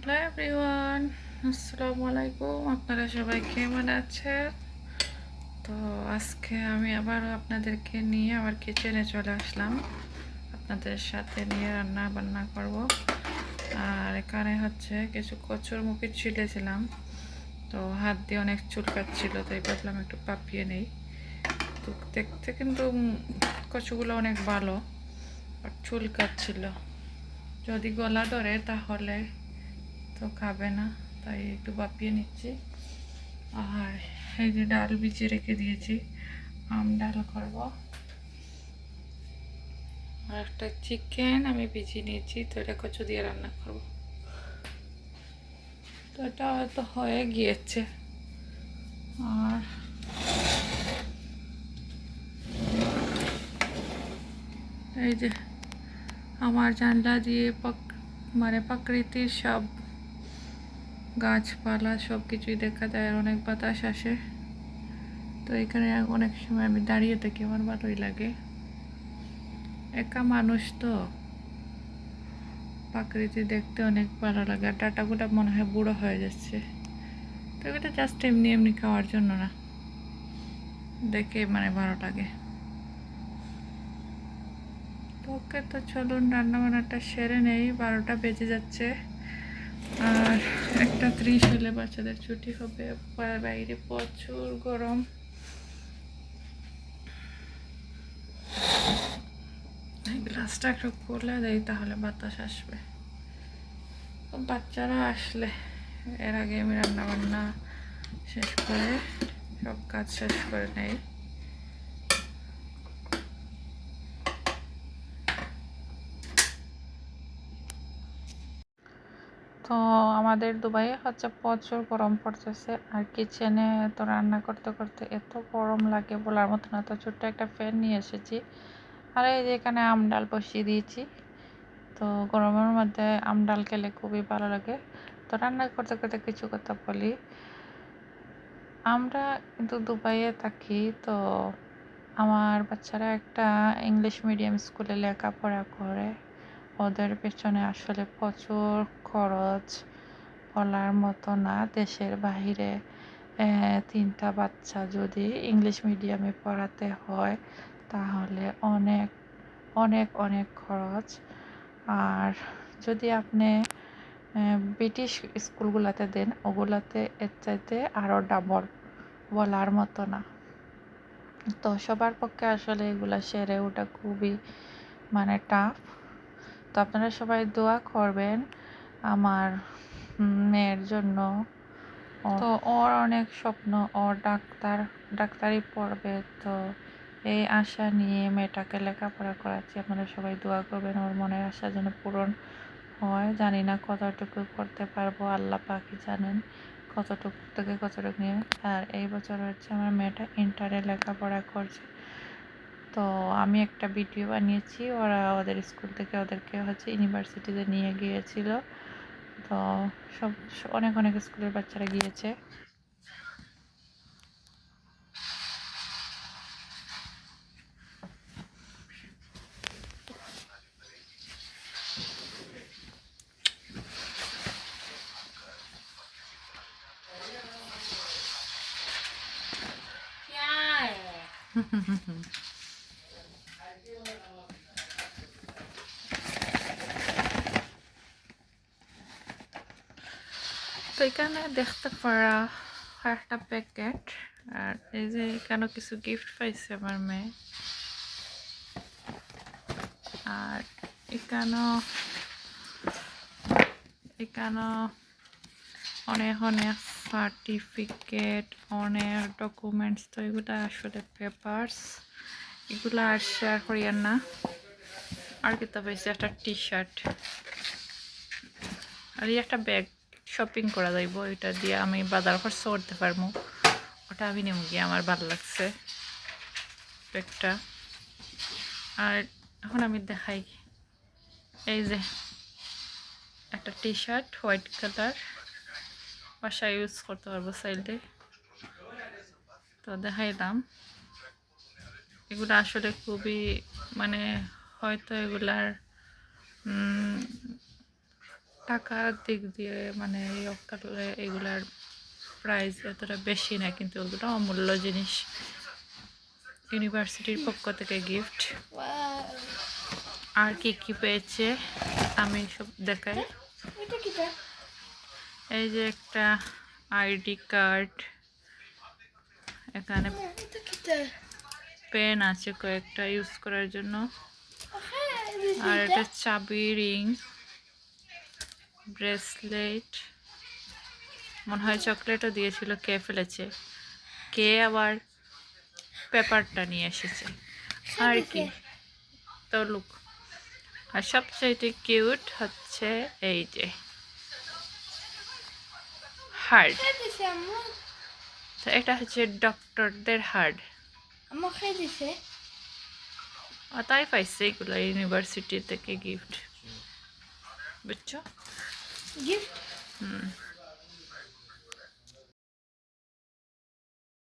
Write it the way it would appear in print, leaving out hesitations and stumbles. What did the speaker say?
Hello everyone, আসসালামু আলাইকুম। আপনারা সবাই কেমন আছেন? তো আজকে আমি আবারও আপনাদেরকে নিয়ে আমার কিচেনে চলে আসলাম। আপনাদের সাথে নিয়ে রান্না বান্না করব। আর এখানে হচ্ছে কিছু কচুর মুখি ছিলেছিলাম, তো হাত দিয়ে অনেক চুলকাচ্ছিল, তাই ভাবলাম একটু পাপিয়ে নেই। তো দেখতে কিন্তু কচুগুলো অনেক ভালো, আর চুলকাচ্ছিল। যদি গলা ধরে তাহলে তো খাবে না, তাই একটু বাপিয়ে নিচ্ছি। আর এই যে ডাল ভিজিয়ে রেখে দিয়েছি, ডাল করব। আর একটা চিকেন আমি ভিজিয়ে নিয়েছি, তো এটা কচু দিয়ে রান্না করব। তো এটা হয়তো হয়ে গিয়েছে। আর এই যে আমার জানলা দিয়ে মানে প্রকৃতির সব গাছপালা সব কিছুই দেখা যায়, আর অনেক বাতাস আসে। তো এখানে অনেক সময় আমি দাঁড়িয়ে থাকি, আমার ভালোই লাগে। একা মানুষ তো, প্রকৃতি দেখতে অনেক ভালো লাগে। আর ডাটাগুলো মনে হয় বুড়ো হয়ে যাচ্ছে, তো এটা জাস্ট এমনি এমনি খাওয়ার জন্য না, দেখে মানে ভালো লাগে। তো ওকে, তো চলুন রান্না বান্নাটা সেরে নেই, 12টা বেজে যাচ্ছে। আর 1:30 হলে বাচ্চাদের ছুটি হবে। বাইরে প্রচুর গরম। এই গ্লাসটা একটু খুলে দেই, তাহলে বাতাস আসবে। তো বাচ্চারা আসলে এর আগে আমি রান্না বান্না শেষ করে সব কাজ শেষ করে নেই। তো আমাদের দুবাইয়ে হচ্ছে প্রচুর গরম পড়তেছে, আর কিচেনে তো রান্না করতে করতে এত গরম লাগে বলার মতো না। তো ছোট্ট একটা ফ্যান নিয়ে এসেছি, আর এই যে এখানে আম ডাল বসিয়ে দিয়েছি। তো গরমের মধ্যে আম ডাল খেলে খুবই ভালো লাগে। তো রান্না করতে করতে কিছু কথা বলি। আমরা কিন্তু দুবাইয়ে থাকি, তো আমার বাচ্চারা একটা ইংলিশ মিডিয়াম স্কুলে লেখাপড়া করে। ওদের পেছনে আসলে প্রচুর খরচ, বলার মতো না। দেশের বাহিরে 3টা বাচ্চা যদি ইংলিশ মিডিয়ামে পড়াতে হয়, তাহলে অনেক অনেক অনেক খরচ। আর যদি আপনি ব্রিটিশ স্কুলগুলোতে দেন, ওগুলাতে এর চাইতে আরও ডাবল, বলার মতো না। তো সবার পক্ষে আসলে এগুলা সেরে ওঠা খুবই মানে টাফ। তো আপনারা সবাই দোয়া করবেন আমার মেয়ের জন্য। তো ওর অনেক স্বপ্ন, ওর ডাক্তারি পড়বে। তো এই আশা নিয়ে মেয়েটাকে লেখাপড়া করাচ্ছি। আপনারা সবাই দোয়া করবেন ওর মনের আশা যেন পূরণ হয়। জানি না কতটুকু করতে পারবো, আল্লাহ পাকই জানেন কতটুকু থেকে কতটুকু নিয়ে। আর এই বছর হচ্ছে আমার মেয়েটা ইন্টারে লেখাপড়া করছে। তো আমি একটা ভিডিও বানিয়েছি, ওরা ওদের স্কুল থেকে ওদেরকে হচ্ছে ইউনিভার্সিটিতে নিয়ে গিয়েছিল। তো সব অনেক অনেক স্কুলের বাচ্চারা গিয়েছে। তো এখানে দেখতে পারা একটা প্যাকেট, আর এই যে এখানে কিছু গিফট পাইছে আমার মেয়ে। আর এখানেও এখানেও অনেক অনেক সার্টিফিকেট, অনেক ডকুমেন্টস। তো এগুলো আসলে পেপারস, এগুলো আর শেয়ার করিয়ার না। আর কি তো পাইছে একটা টি-শার্ট, আর এই একটা ব্যাগ। শপিং করা যাইব, এটা দিয়ে আমি বাজার খরচ করতে পারবো। ওটা আমি নেব গিয়ে, আমার ভালো লাগছে ব্যাগটা। আর এখন আমি দেখাই, এই যে একটা টি-শার্ট হোয়াইট কালার, বাসায় ইউজ করতে পারবো চাইলে। তো দেখাইলাম, এগুলো আসলে খুবই মানে হয়তো এগুলার টাকার দিক দিয়ে মানে এগুলার প্রাইস এতটা বেশি না, কিন্তু ওগুলো অমূল্য জিনিস। ইউনিভার্সিটির পক্ষ থেকে গিফট। আর কি কি পেয়েছে আমি সব দেখাই। এই যে একটা আইডি কার্ড, এখানে পেন আছে কয়েকটা ইউজ করার জন্য, আর এটা চাবি, রিং, ব্রেসলেট, মনে হয় চকলেটও দিয়েছিল, কে ফেলেছে, কে আবার পেপারটা নিয়ে এসেছে। আর কি তো লুক। আর সবচাইতে কিউট হচ্ছে এই যে হার্ড। তো এটা হচ্ছে ডক্টরদের হার্ড। তাই পাইছে এগুলো ইউনিভার্সিটি থেকে গিফট, বুঝছো? গিফট হুম।